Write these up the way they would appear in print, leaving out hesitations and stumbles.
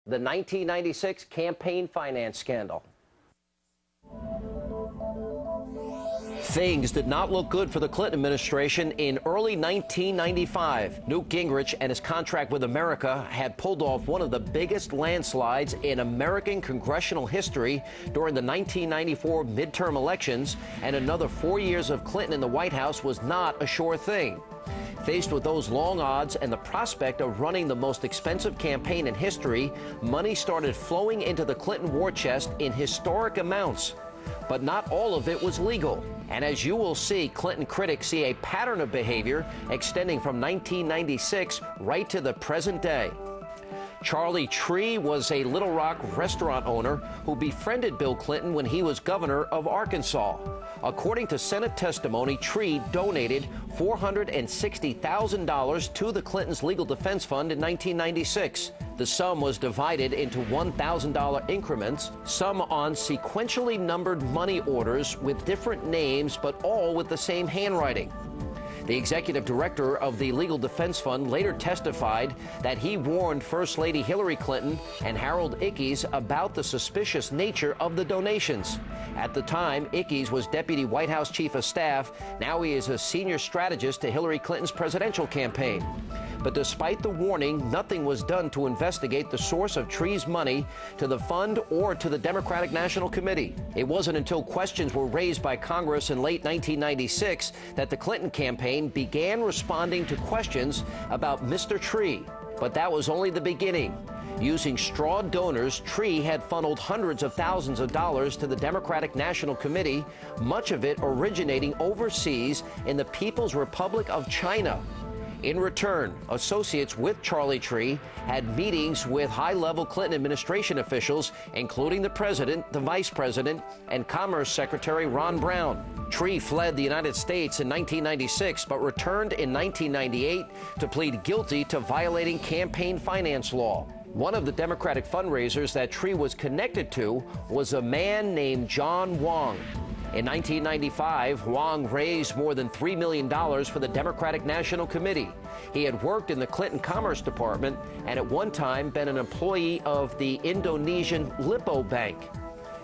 the 1996 campaign finance scandal. Things did not look good for the Clinton administration in early 1995. Newt Gingrich and his contract with America had pulled off one of the biggest landslides in American congressional history during the 1994 midterm elections, and another 4 years of Clinton in the White House was not a sure thing. Faced with those long odds and the prospect of running the most expensive campaign in history, money started flowing into the Clinton war chest in historic amounts. But not all of it was legal. And as you will see, Clinton critics see a pattern of behavior extending from 1996 right to the present day. Charlie Tree was a Little Rock restaurant owner who befriended Bill Clinton when he was governor of Arkansas. According to Senate testimony, Tree donated $460,000 to the Clintons' legal defense fund in 1996. The sum was divided into $1,000 increments, some on sequentially numbered money orders with different names, but all with the same handwriting. The executive director of the Legal Defense Fund later testified that he warned First Lady Hillary Clinton and Harold Ickes about the suspicious nature of the donations. At the time, Ickes was Deputy White House Chief of Staff. Now he is a senior strategist to Hillary Clinton's presidential campaign. But despite the warning, nothing was done to investigate the source of Tree's money to the fund or to the Democratic National Committee. It wasn't until questions were raised by Congress in late 1996 that the Clinton campaign began responding to questions about Mr. Tree. But that was only the beginning. Using straw donors, Tree had funneled hundreds of thousands of dollars to the Democratic National Committee, much of it originating overseas in the People's Republic of China. In return, associates with Charlie Tree had meetings with high-level Clinton administration officials, including the president, the vice president, and Commerce Secretary Ron Brown. Tree fled the United States in 1996, but returned in 1998 to plead guilty to violating campaign finance law. One of the Democratic fundraisers that Tree was connected to was a man named John Wong. In 1995, Wong raised more than $3 million for the Democratic National Committee. He had worked in the Clinton Commerce Department and at one time been an employee of the Indonesian Lipo Bank.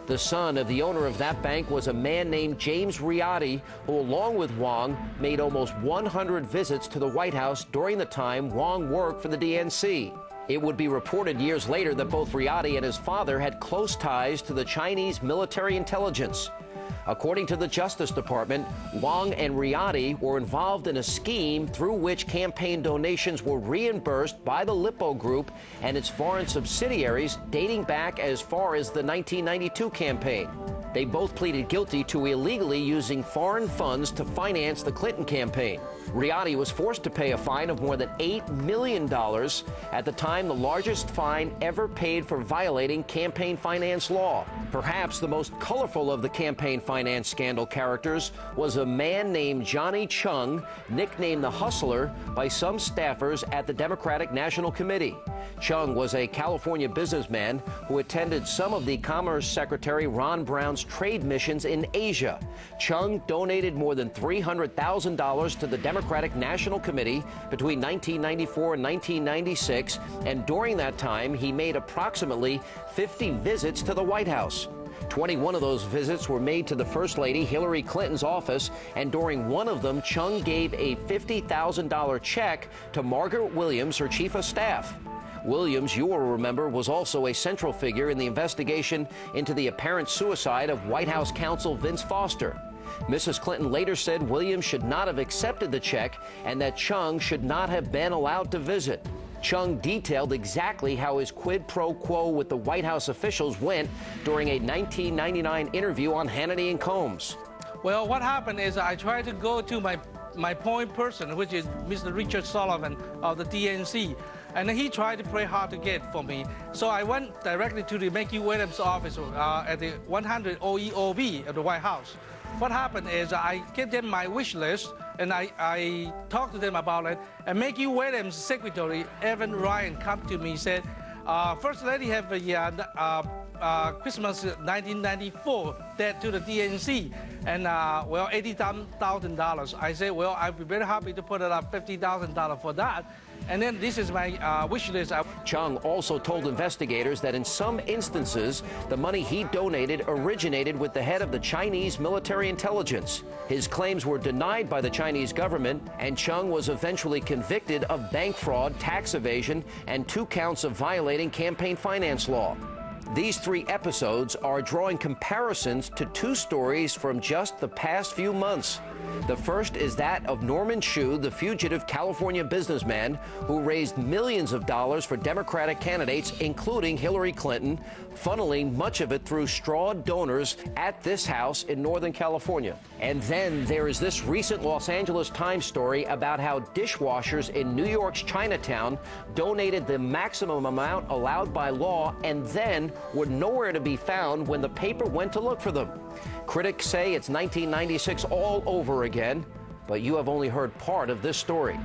The son of the owner of that bank was a man named James Riotti, who, along with Wong, made almost 100 visits to the White House during the time Wong worked for the DNC. It would be reported years later that both Riotti and his father had close ties to the Chinese military intelligence. According to the Justice Department, Wong and Riotti were involved in a scheme through which campaign donations were reimbursed by the Lipo Group and its foreign subsidiaries dating back as far as the 1992 campaign. They both pleaded guilty to illegally using foreign funds to finance the Clinton campaign. Riotti was forced to pay a fine of more than $8 million, at the time the largest fine ever paid for violating campaign finance law. Perhaps the most colorful of the campaign finance scandal characters was a man named Johnny Chung, nicknamed the Hustler by some staffers at the Democratic National Committee. Chung was a California businessman who attended some of the Commerce Secretary Ron Brown's trade missions in Asia. Chung donated more than $300,000 to the Democratic National Committee between 1994 and 1996, and during that time, he made approximately 50 visits to the White House. 21 of those visits were made to the First Lady Hillary Clinton's office, and during one of them, Chung gave a $50,000 check to Margaret Williams, her chief of staff. Williams, you will remember, was also a central figure in the investigation into the apparent suicide of White House counsel Vince Foster. Mrs. Clinton later said Williams should not have accepted the check and that Chung should not have been allowed to visit. Chung detailed exactly how his quid pro quo with the White House officials went during a 1999 interview on Hannity and Combs. Well, what happened is I tried to go to my point person, which is Mr. Richard Sullivan of the DNC, and he tried to play hard to get for me. So I went directly to the Mackey Williams office at the 100 OEOB at the White House. What happened is I gave them my wish list, and I talked to them about it. And Mackey Williams' secretary, Evan Ryan, come to me and said, First Lady have a Christmas 1994 debt to the DNC, and well, $80,000. I said, well, I'd be very happy to put it up $50,000 for that. And then this is my wish list. Chung also told investigators that in some instances, the money he donated originated with the head of the Chinese military intelligence. His claims were denied by the Chinese government, and Chung was eventually convicted of bank fraud, tax evasion, and 2 counts of violating campaign finance law. These 3 episodes are drawing comparisons to 2 stories from just the past few months. The first is that of Norman Chu, the fugitive California businessman who raised millions of dollars for Democratic candidates, including Hillary Clinton, funneling much of it through straw donors at this house in Northern California. And then there is this recent Los Angeles Times story about how dishwashers in New York's Chinatown donated the maximum amount allowed by law and then were nowhere to be found when the paper went to look for them. Critics say it's 1996 all over again, but you have only heard part of this story.